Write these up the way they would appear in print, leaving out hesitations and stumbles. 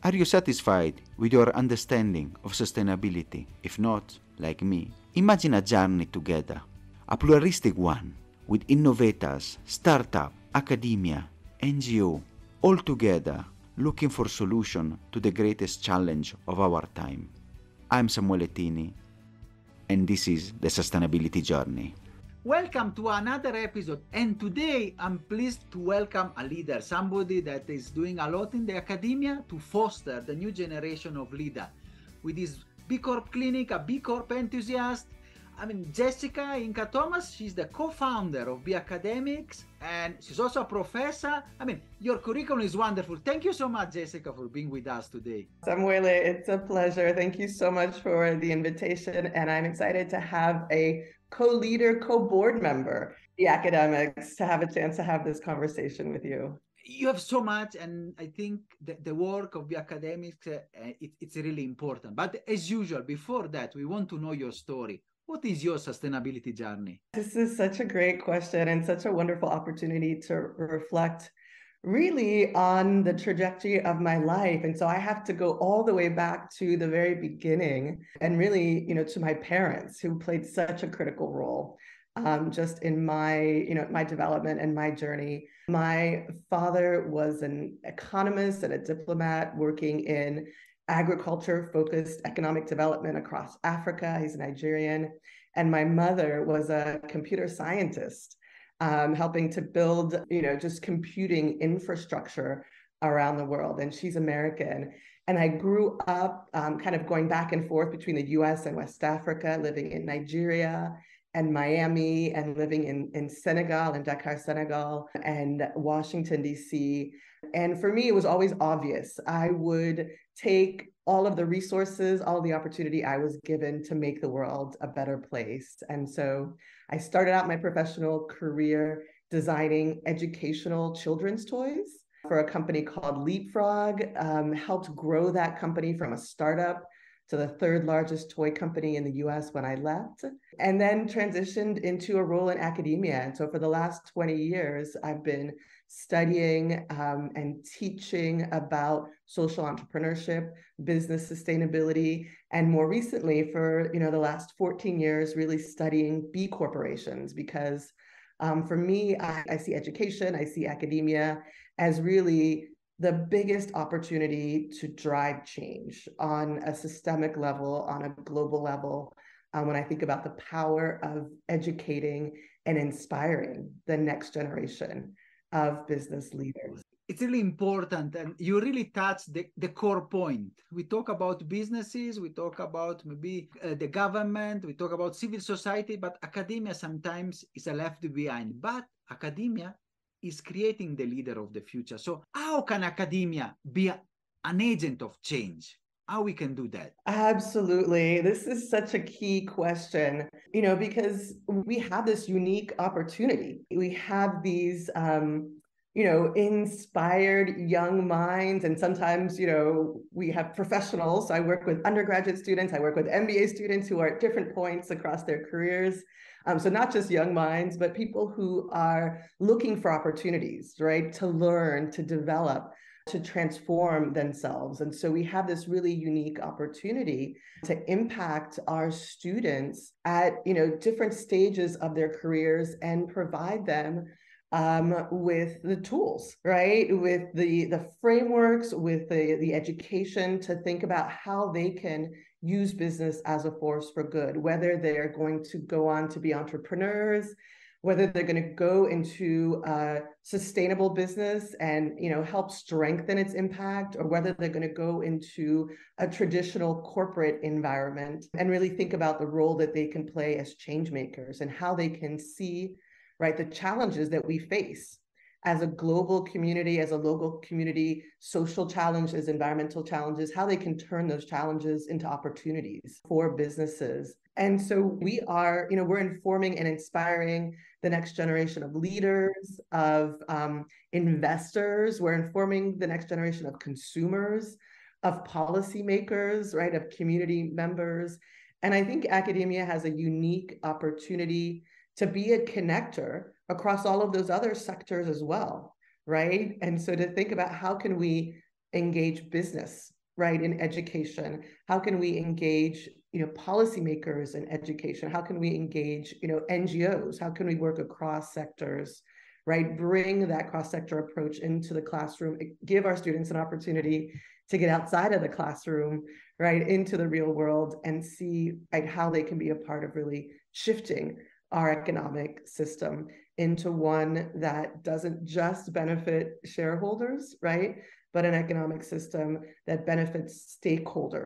Are you satisfied with your understanding of sustainability? If not, like me, imagine a journey together, a pluralistic one, with innovators, startup, academia, NGO, all together looking for solution to the greatest challenge of our time. I'm Samuele Tini, and this is the Sustainability Journey. Welcome to another episode, and today I'm pleased to welcome a leader, somebody that is doing a lot in the academia to foster the new generation of leader. With his B Corp Clinic, a B Corp enthusiast, Jessica Yinka Thomas, she's the co-founder of B Academics, and she's also a professor. Your curriculum is wonderful. Thank you so much, Jessica, for being with us today. Samuele, it's a pleasure. Thank you so much for the invitation, and I'm excited to have a co-leader, co-board member, the academics, to have a chance to have this conversation with you. You have so much, and I think the work of the academics, it's really important. But as usual, before that, we want to know your story. What is your sustainability journey? This is such a great question and such a wonderful opportunity to reflect really on the trajectory of my life. And so I have to go all the way back to the very beginning and really, to my parents who played such a critical role just in my, my development and my journey. My father was an economist and a diplomat working in agriculture-focused economic development across Africa. He's Nigerian. And my mother was a computer scientist, helping to build, just computing infrastructure around the world. And she's American. And I grew up kind of going back and forth between the US and West Africa, living in Nigeria and Miami, and living in Senegal, in Dakar, Senegal, and Washington, DC. And for me, it was always obvious. I would take all of the resources, all the opportunity I was given to make the world a better place. And so I started out my professional career designing educational children's toys for a company called Leapfrog, helped grow that company from a startup to the third largest toy company in the US when I left, and then transitioned into a role in academia. And so for the last 20 years, I've been studying and teaching about social entrepreneurship, business sustainability, and more recently for the last 14 years, really studying B corporations, because for me, I see education, I see academia as really the biggest opportunity to drive change on a systemic level, on a global level, when I think about the power of educating and inspiring the next generation of business leaders. It's really important, and you really touch the core point. We talk about businesses, we talk about maybe the government, we talk about civil society, but academia sometimes is left behind. But academia is creating the leader of the future. So how can academia be an agent of change? How we can do that? Absolutely. This is such a key question, because we have this unique opportunity. We have these, inspired young minds. And sometimes, we have professionals. So I work with undergraduate students. I work with MBA students who are at different points across their careers. So not just young minds, but people who are looking for opportunities, right? To learn, to develop, to transform themselves. And so we have this really unique opportunity to impact our students at, different stages of their careers and provide them with the tools, right? With the frameworks, with the education to think about how they can use business as a force for good, whether they're going to go on to be entrepreneurs, whether they're going to go into sustainable business and help strengthen its impact, or whether they're going to go into a traditional corporate environment and really think about the role that they can play as change makers and how they can see, right, the challenges that we face as a global community, as a local community, social challenges, environmental challenges, how they can turn those challenges into opportunities for businesses. And so we are, we're informing and inspiring the next generation of leaders, of investors. We're informing the next generation of consumers, of policymakers, right, of community members. And I think academia has a unique opportunity to be a connector across all of those other sectors as well, right? And so to think about how can we engage business right, in education? How can we engage, policymakers in education? How can we engage, NGOs? How can we work across sectors, right? Bring that cross-sector approach into the classroom, give our students an opportunity to get outside of the classroom, right, into the real world and see, right, how they can be a part of really shifting our economic system into one that doesn't just benefit shareholders, right, but an economic system that benefits stakeholders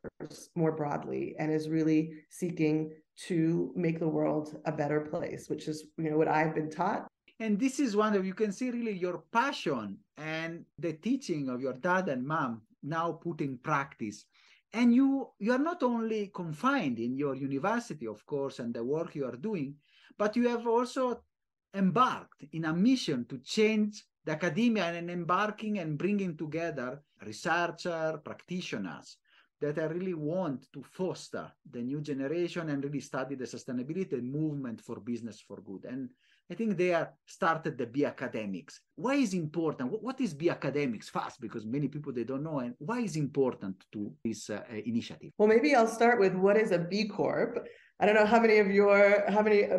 more broadly and is really seeking to make the world a better place, which is, what I've been taught. And this is one of, you can see really your passion and the teaching of your dad and mom now put in practice. And you are not only confined in your university, of course, and the work you are doing, but you have also embarked in a mission to change the academia and embarking and bringing together researchers, practitioners that I really want to foster the new generation and really study the sustainability movement for business for good. And I think they are started the B Academics. Why is important? What is B Academics fast? Because many people, they don't know. And why is important to this initiative? Well, maybe I'll start with what is a B Corp. I don't know how many,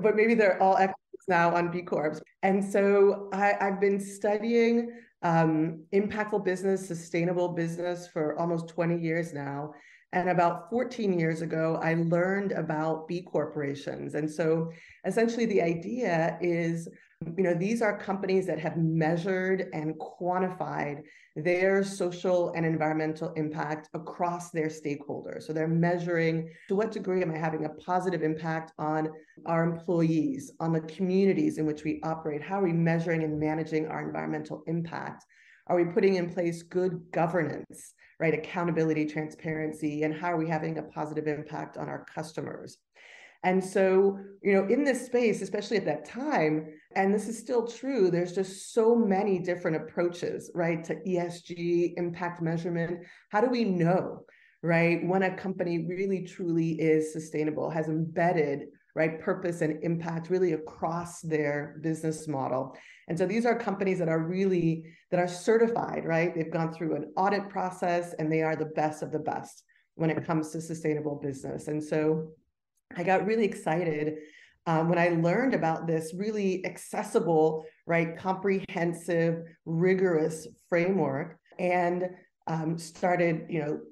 but maybe they're all experts now on B Corps. And so I've been studying impactful business, sustainable business for almost 20 years now. And about 14 years ago, I learned about B corporations. And so essentially the idea is, these are companies that have measured and quantified their social and environmental impact across their stakeholders. So they're measuring to what degree am I having a positive impact on our employees, on the communities in which we operate? How are we measuring and managing our environmental impact? Are we putting in place good governance, right? Accountability, transparency, and how are we having a positive impact on our customers? And so, in this space, especially at that time, and this is still true, there's just so many different approaches, right, to ESG, impact measurement. How do we know, right, when a company really truly is sustainable, has embedded, right, purpose and impact really across their business model? And so these are companies that are certified, right? They've gone through an audit process and they are the best of the best when it comes to sustainable business. And so I got really excited when I learned about this really accessible, right, comprehensive, rigorous framework, and started,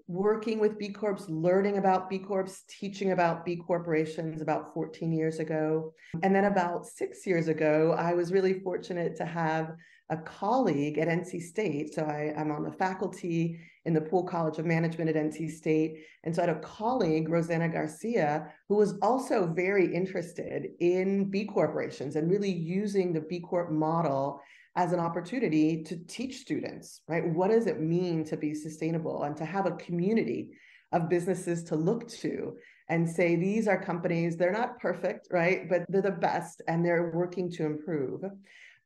working with B Corps, learning about B Corps, teaching about B corporations about 14 years ago. And then about 6 years ago, I was really fortunate to have a colleague at NC State. So I'm on the faculty in the Poole College of Management at NC State. And so I had a colleague, Rosanna Garcia, who was also very interested in B corporations and really using the B Corp model as an opportunity to teach students, right? What does it mean to be sustainable and to have a community of businesses to look to and say, these are companies, they're not perfect, right? But they're the best and they're working to improve.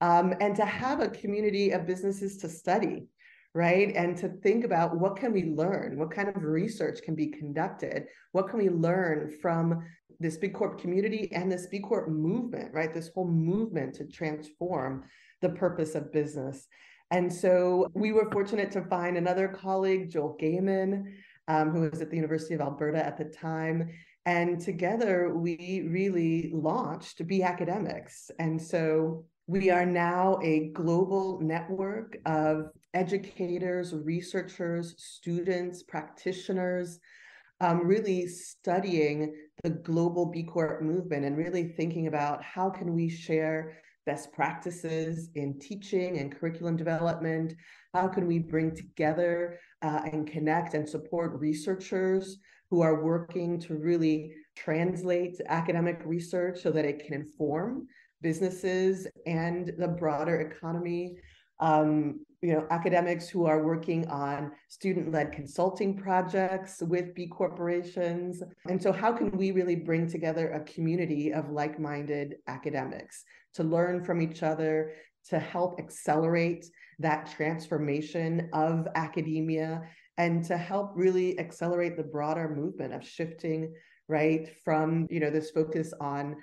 And to have a community of businesses to study, right? And to think about what can we learn? What kind of research can be conducted? What can we learn from this B Corp community and this B Corp movement, right? This whole movement to transform the purpose of business. And so we were fortunate to find another colleague, Joel Gaiman, who was at the University of Alberta at the time. And together we really launched B Academics. And so we are now a global network of educators, researchers, students, practitioners, really studying the global B Corp movement and really thinking about how can we share best practices in teaching and curriculum development? How can we bring together and connect and support researchers who are working to really translate academic research so that it can inform businesses and the broader economy? Academics who are working on student-led consulting projects with B corporations. And so how can we really bring together a community of like-minded academics to learn from each other, to help accelerate that transformation of academia, and to help really accelerate the broader movement of shifting, right, from, this focus on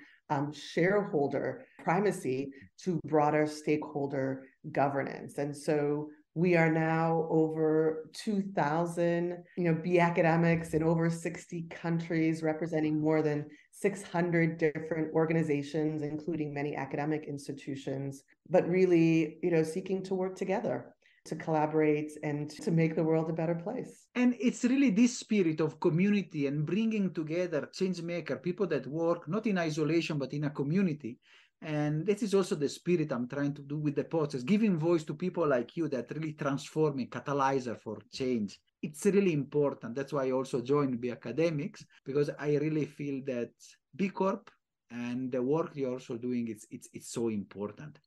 shareholder primacy to broader stakeholder governance? And so We are now over 2,000, B academics in over 60 countries, representing more than 600 different organizations, including many academic institutions, but really, seeking to work together, to collaborate and to make the world a better place. And it's really this spirit of community and bringing together changemaker, people that work not in isolation, but in a community. And this is also the spirit I'm trying to do with the podcast, giving voice to people like you that really transforming, catalyzer for change. It's really important. That's why I also joined B Academics, because I really feel that B Corp and the work you're also doing, it's so important.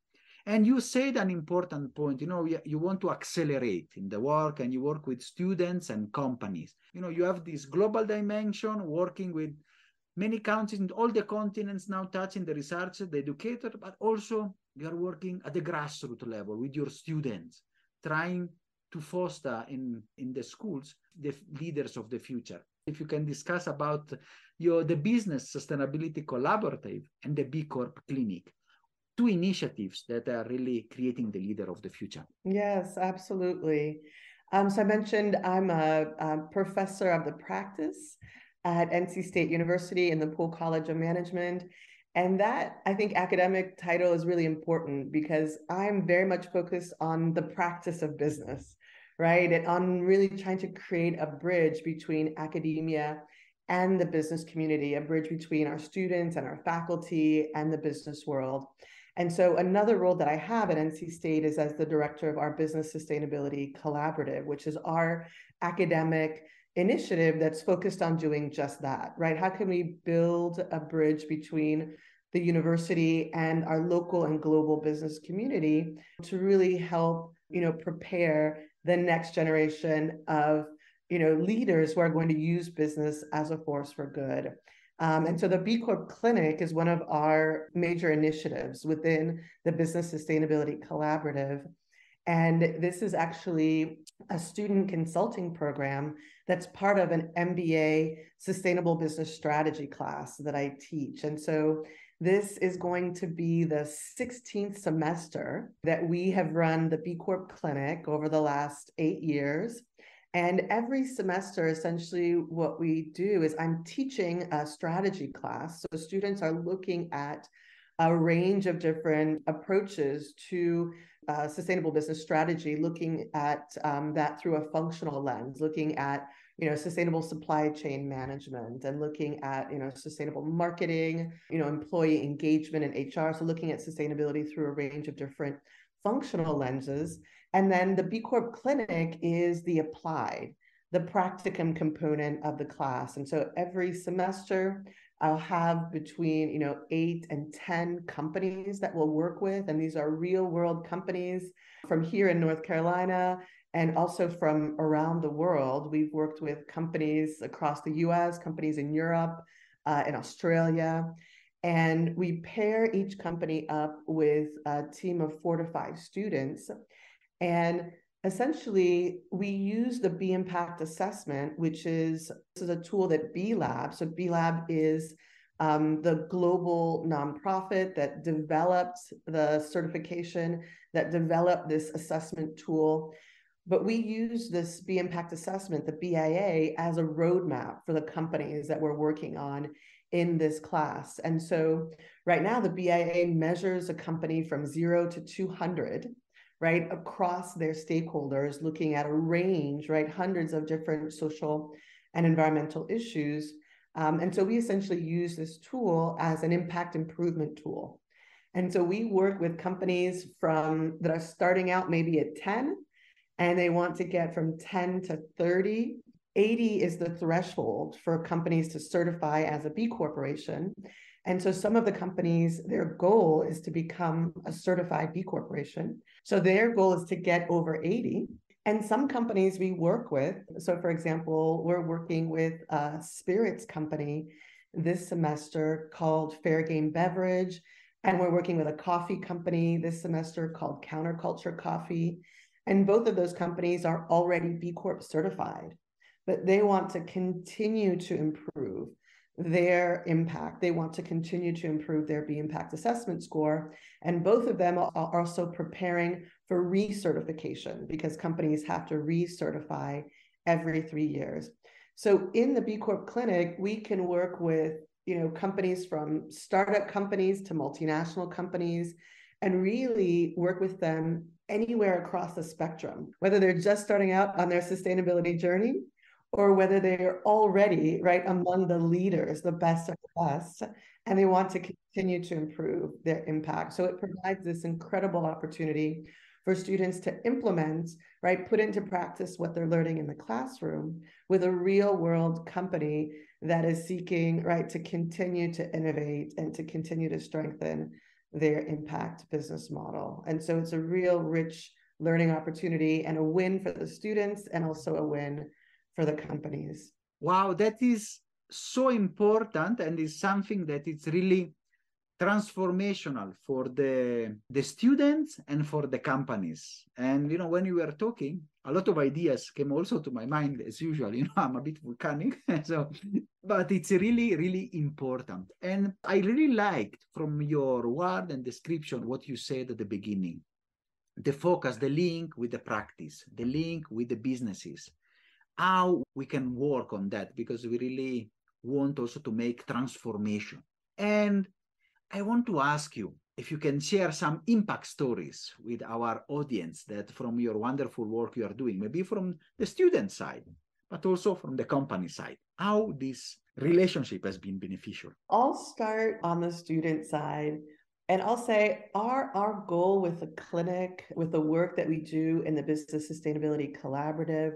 And you said an important point, you want to accelerate in the work and you work with students and companies. You have this global dimension working with many countries in all the continents now touching the researcher, the educator, but also you are working at the grassroots level with your students, trying to foster in the schools the leaders of the future. If you can discuss about the Business Sustainability Collaborative and the B Corp Clinic, two initiatives that are really creating the leader of the future. Yes, absolutely. So I mentioned I'm a professor of the practice at NC State University in the Poole College of Management. And that, I think, academic title is really important because I'm very much focused on the practice of business, right? And on really trying to create a bridge between academia and the business community, a bridge between our students and our faculty and the business world. And so another role that I have at NC State is as the director of our Business Sustainability Collaborative, which is our academic initiative that's focused on doing just that, right? How can we build a bridge between the university and our local and global business community to really help, prepare the next generation of, leaders who are going to use business as a force for good. And so the B Corp Clinic is one of our major initiatives within the Business Sustainability Collaborative. And this is actually a student consulting program that's part of an MBA Sustainable Business Strategy class that I teach. And so this is going to be the 16th semester that we have run the B Corp Clinic over the last 8 years. And every semester, essentially, what we do is I'm teaching a strategy class. So students are looking at a range of different approaches to sustainable business strategy, looking at that through a functional lens, looking at sustainable supply chain management, and looking at sustainable marketing, employee engagement and HR. So looking at sustainability through a range of different functional lenses. And then the B Corp Clinic is the applied, the practicum component of the class. And so every semester I'll have between 8 and 10 companies that we'll work with. And these are real world companies from here in North Carolina and also from around the world. We've worked with companies across the US, companies in Europe, in Australia. And we pair each company up with a team of 4 to 5 students. And essentially, we use the B Impact Assessment, this is a tool that B Lab. So B Lab is the global nonprofit that developed the certification, that developed this assessment tool. But we use this B Impact Assessment, the BIA, as a roadmap for the companies that we're working on in this class. And so right now, the BIA measures a company from 0 to 200, right, across their stakeholders, looking at a range, right, hundreds of different social and environmental issues. And so we essentially use this tool as an impact improvement tool. And so we work with companies that are starting out maybe at 10, and they want to get from 10 to 30. 80 is the threshold for companies to certify as a B Corporation. And so some of the companies, their goal is to become a certified B Corporation. So their goal is to get over 80. And some companies we work with, so for example, we're working with a spirits company this semester called Fair Game Beverage. And we're working with a coffee company this semester called Counterculture Coffee. And both of those companies are already B Corp certified, but they want to continue to improve. their impact. They want to continue to improve their B Impact assessment score. And both of them are also preparing for recertification because companies have to recertify every 3 years. So in the B Corp Clinic, we can work with companies from startup companies to multinational companies and really work with them anywhere across the spectrum, whether they're just starting out on their sustainability journey or whether they're already among the leaders, the best of the best, and they want to continue to improve their impact. So it provides this incredible opportunity for students to implement, put into practice what they're learning in the classroom with a real world company that is seeking, to continue to innovate and to continue to strengthen their impact business model. And so it's a real rich learning opportunity and a win for the students and also a win for the companies. Wow, that is so important and is something that it's really transformational for the students and for the companies. And when you were talking, a lot of ideas came also to my mind as usual. I'm a bit volcanic, so but it's really, really important. And I really liked from your word and description what you said at the beginning, the focus, the link with the practice, the link with the businesses, how we can work on that, because we really want also to make transformation. And I want to ask you if you can share some impact stories with our audience that from your wonderful work you are doing, maybe from the student side, but also from the company side, how this relationship has been beneficial. I'll start on the student side. And I'll say our goal with the clinic, with the work that we do in the Business Sustainability Collaborative,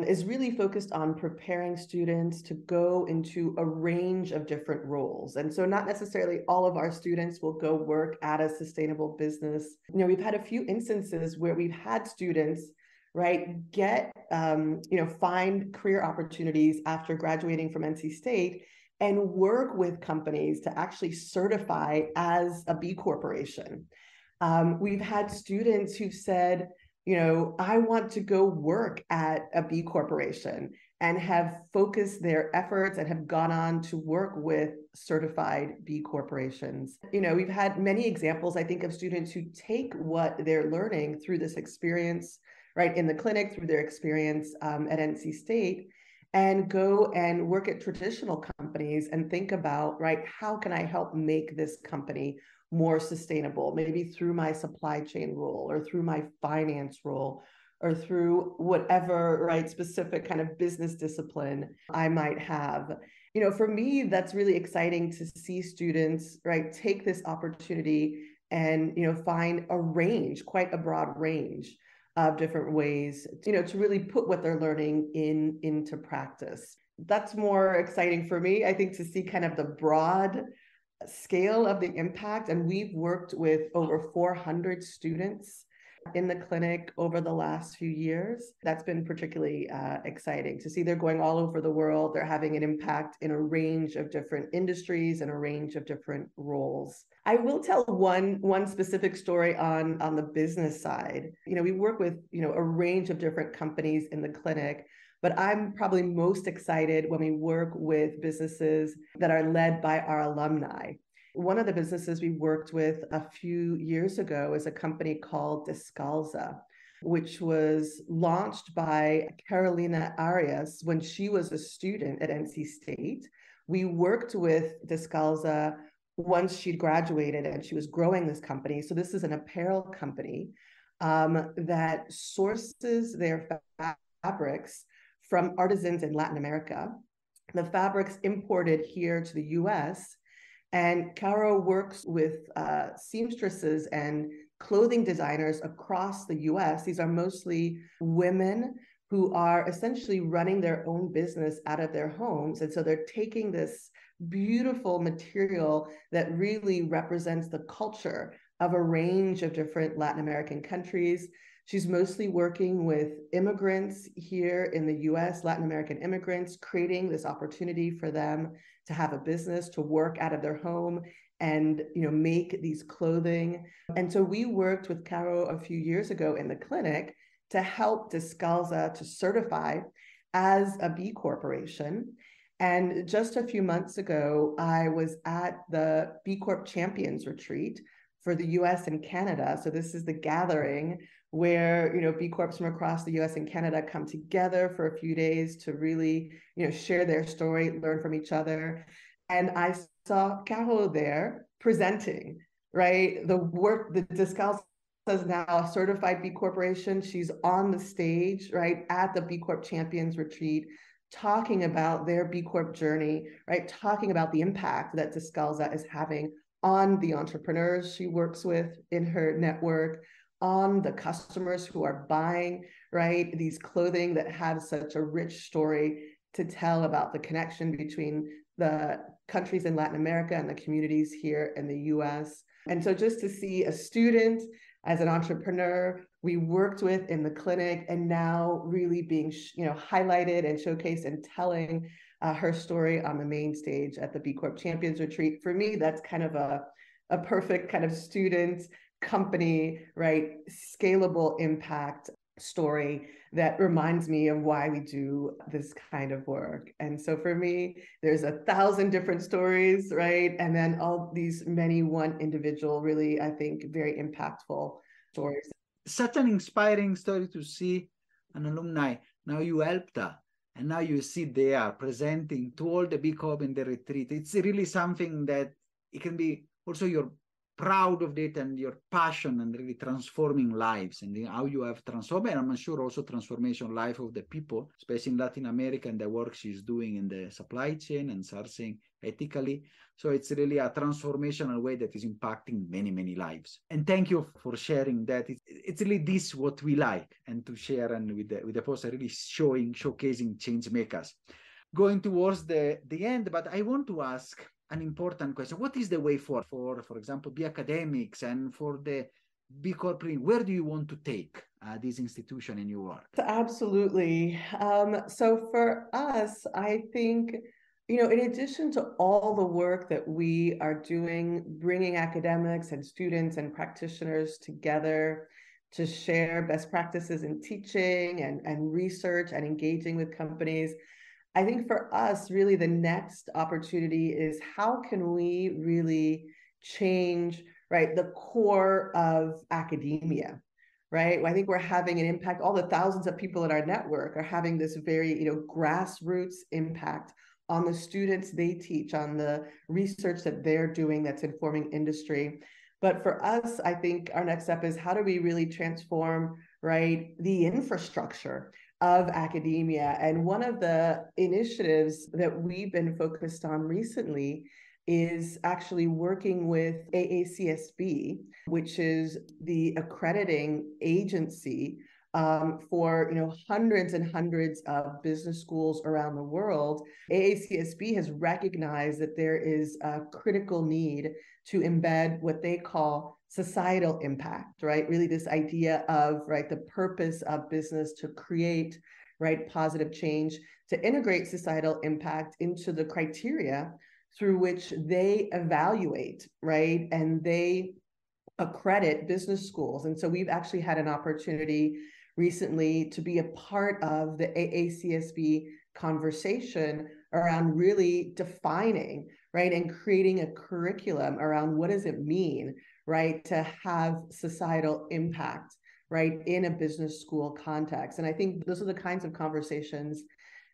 is really focused on preparing students to go into a range of different roles. And so not necessarily all of our students will go work at a sustainable business. We've had a few instances where we've had students, get, find career opportunities after graduating from NC State and work with companies to actually certify as a B Corporation. We've had students who've said, I want to go work at a B Corporation and have focused their efforts and have gone on to work with certified B Corporations. We've had many examples, I think, of students who take what they're learning through this experience, in the clinic, through their experience at NC State, and go and work at traditional companies and think about, how can I help make this company more sustainable, maybe through my supply chain role or through my finance role or through whatever, specific kind of business discipline I might have. For me, that's really exciting to see students, take this opportunity and, find a range, quite a broad range of different ways, to really put what they're learning into practice. That's more exciting for me, I think, to see kind of the broad scale of the impact. And we've worked with over 400 students in the clinic over the last few years. That's been particularly exciting to see. They're going all over the world. They're having an impact in a range of different industries and a range of different roles. I will tell one specific story on the business side. We work with a range of different companies in the clinic, but I'm probably most excited when we work with businesses that are led by our alumni. One of the businesses we worked with a few years ago is a company called Descalza, which was launched by Carolina Arias when she was a student at NC State. We worked with Descalza once she graduated and she was growing this company. So this is an apparel company that sources their fabrics from artisans in Latin America. The fabrics imported here to the US. And Caro works with seamstresses and clothing designers across the US. These are mostly women who are essentially running their own business out of their homes. And so they're taking this beautiful material that really represents the culture of a range of different Latin American countries. She's mostly working with immigrants here in the US, Latin American immigrants, creating this opportunity for them to have a business, to work out of their home and make these clothing. And so we worked with Caro a few years ago in the clinic to help Descalza to certify as a B Corporation. And just a few months ago, I was at the B Corp Champions retreat for the US and Canada. So this is the gathering where, B Corps from across the US and Canada come together for a few days to really, share their story, learn from each other. And I saw Caro there presenting, right? The work that Discal is now a certified B Corporation. She's on the stage, right, at the B Corp Champions retreat, talking about their B Corp journey, right? Talking about the impact that Descalza is having on the entrepreneurs she works with in her network, on the customers who are buying, right, these clothing that have such a rich story to tell about the connection between the countries in Latin America and the communities here in the US. And so just to see a student as an entrepreneur we worked with in the clinic and now really being highlighted and showcased and telling her story on the main stage at the B Corp Champions retreat. For me, that's kind of a perfect kind of student company, right, scalable impact story that reminds me of why we do this kind of work. And so for me, there's 1,000 different stories, right? And then all these many one individual, really, I think, very impactful stories. Such an inspiring story to see an alumni. Now you helped her, and now you sit there presenting to all the B Corp in the retreat. It's really something that it can be also you're proud of it and your passion and really transforming lives and how you have transformed, and I'm sure also transformation life of the people, especially in Latin America and the work she's doing in the supply chain and sourcing ethically. So it's really a transformational way that is impacting many, many lives. And thank you for sharing that. It's really this what we like, and to share and with the post really showcasing change makers. Going towards the end, but I want to ask an important question. What is the way forward for example, B Academics and for the B Corp Clinic? Where do you want to take this institution in your work? Absolutely. So for us, I think, in addition to all the work that we are doing, bringing academics and students and practitioners together to share best practices in teaching and research and engaging with companies, I think for us, really the next opportunity is how can we really change, right, the core of academia, right? I think we're having an impact. All the thousands of people in our network are having this very, grassroots impact on the students they teach, on the research that they're doing that's informing industry. But for us, I think our next step is how do we really transform, right, the infrastructure of academia. And one of the initiatives that we've been focused on recently is actually working with AACSB, which is the accrediting agency for hundreds and hundreds of business schools around the world. AACSB has recognized that there is a critical need to embed what they call societal impact, right? Really this idea of, right, the purpose of business to create, right, positive change, to integrate societal impact into the criteria through which they evaluate, right? And they accredit business schools. And so we've actually had an opportunity recently to be a part of the AACSB conversation around really defining, right, and creating a curriculum around what does it mean, right, to have societal impact, right, in a business school context. And I think those are the kinds of conversations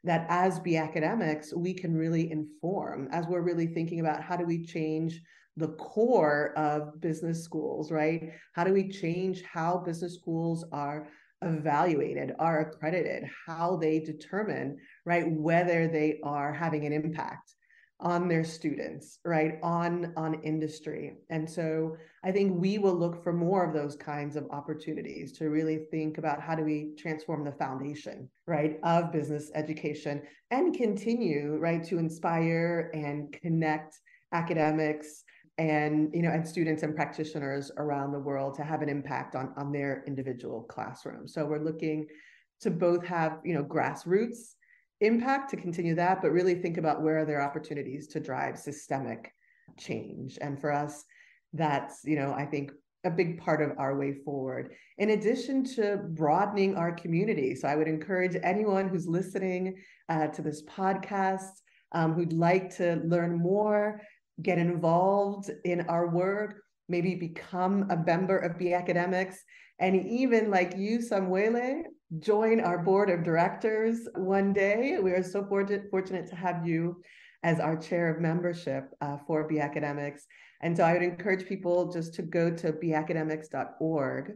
that as B Academics, we can really inform as we're really thinking about how do we change the core of business schools, right? How do we change how business schools are evaluated, are accredited, how they determine, right, whether they are having an impact on their students, right, on industry. And so I think we will look for more of those kinds of opportunities to really think about how do we transform the foundation, right, of business education and continue, right, to inspire and connect academics and, and students and practitioners around the world to have an impact on their individual classrooms. So we're looking to both have, grassroots impact to continue that, but really think about where are there opportunities to drive systemic change. And for us, that's, I think a big part of our way forward, in addition to broadening our community. So I would encourage anyone who's listening to this podcast, who'd like to learn more, get involved in our work, maybe become a member of B Academics, and even like you, Samuele, join our board of directors one day. We are so fortunate to have you as our chair of membership for B Academics. And so I would encourage people just to go to bacademics.org,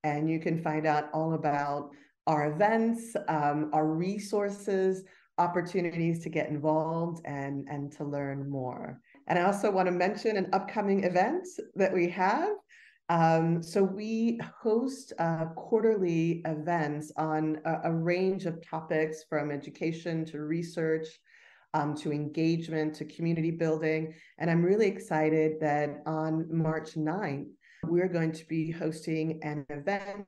and you can find out all about our events, our resources, opportunities to get involved and to learn more. And I also want to mention an upcoming event that we have. So we host quarterly events on a range of topics, from education to research, to engagement, to community building. And I'm really excited that on March 9th, we're going to be hosting an event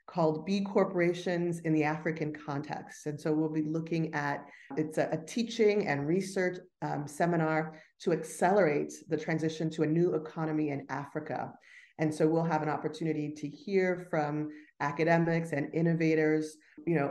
called B Corporations in the African Context. And so we'll be looking at, it's a teaching and research seminar to accelerate the transition to a new economy in Africa. And so we'll have an opportunity to hear from academics and innovators,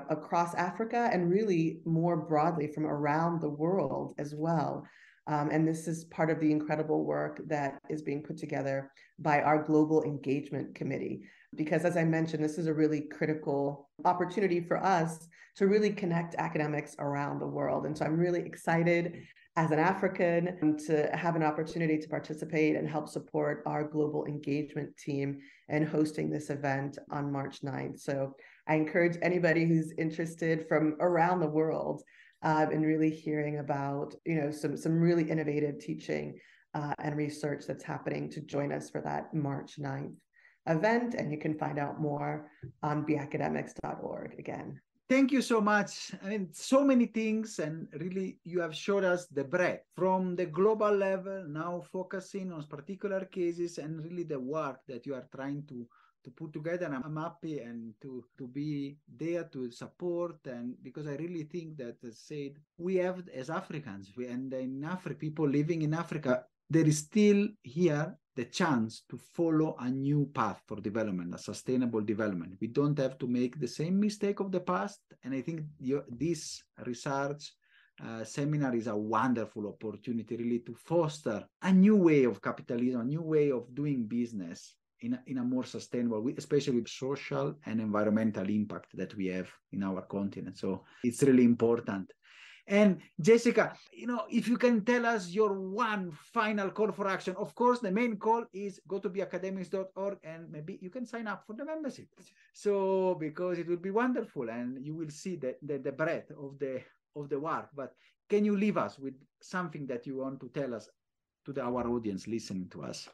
across Africa and really more broadly from around the world as well. And this is part of the incredible work that is being put together by our Global Engagement Committee. Because as I mentioned, this is a really critical opportunity for us to really connect academics around the world. And so I'm really excited as an African to have an opportunity to participate and help support our global engagement team in hosting this event on March 9th. So I encourage anybody who's interested from around the world in really hearing about, some really innovative teaching and research that's happening to join us for that March 9th event. And you can find out more on bacademics.org again. Thank you so much. I mean, so many things, and really you have showed us the breadth from the global level, now focusing on particular cases, and really the work that you are trying to put together. And I'm happy and to be there to support, and because I really think that, as said, we have as Africans, and in Africa, people living in Africa, there is still here the chance to follow a new path for development, a sustainable development. We don't have to make the same mistake of the past. And I think this research seminar is a wonderful opportunity really to foster a new way of capitalism, a new way of doing business in a more sustainable way, especially with social and environmental impact that we have in our continent. So it's really important. And Jessica, if you can tell us your one final call for action. Of course, the main call is go to bacademics.org, and maybe you can sign up for the membership. So because it will be wonderful, and you will see the breadth of the work. But can you leave us with something that you want to tell us to our audience listening to us?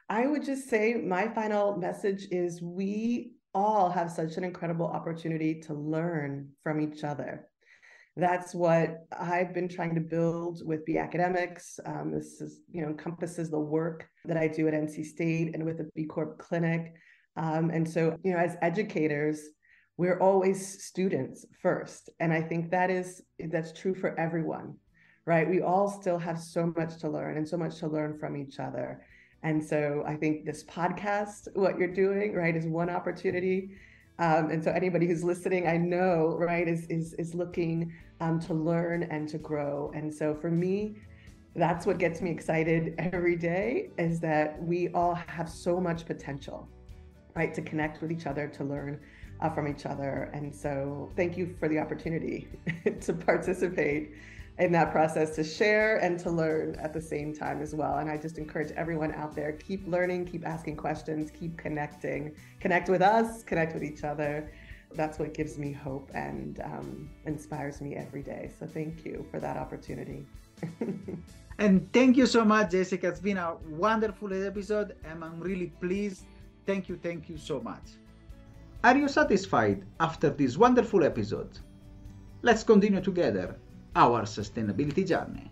I would just say my final message is we all have such an incredible opportunity to learn from each other. That's what I've been trying to build with B Academics. This is, encompasses the work that I do at NC State and with the B Corp Clinic. And so, as educators, we're always students first. And I think that's true for everyone, right? We all still have so much to learn and so much to learn from each other. And so I think this podcast, what you're doing, right, is one opportunity. And so anybody who's listening, I know, right, is looking to learn and to grow. And so for me, that's what gets me excited every day, is that we all have so much potential, right, to connect with each other, to learn from each other. And so thank you for the opportunity to participate in that process, to share and to learn at the same time as well. And I just encourage everyone out there, keep learning, keep asking questions, keep connecting, connect with us, connect with each other. That's what gives me hope and inspires me every day. So thank you for that opportunity. And thank you so much, Jessica. It's been a wonderful episode, and I'm really pleased. Thank you so much. Are you satisfied after this wonderful episode? Let's continue together our sustainability journey.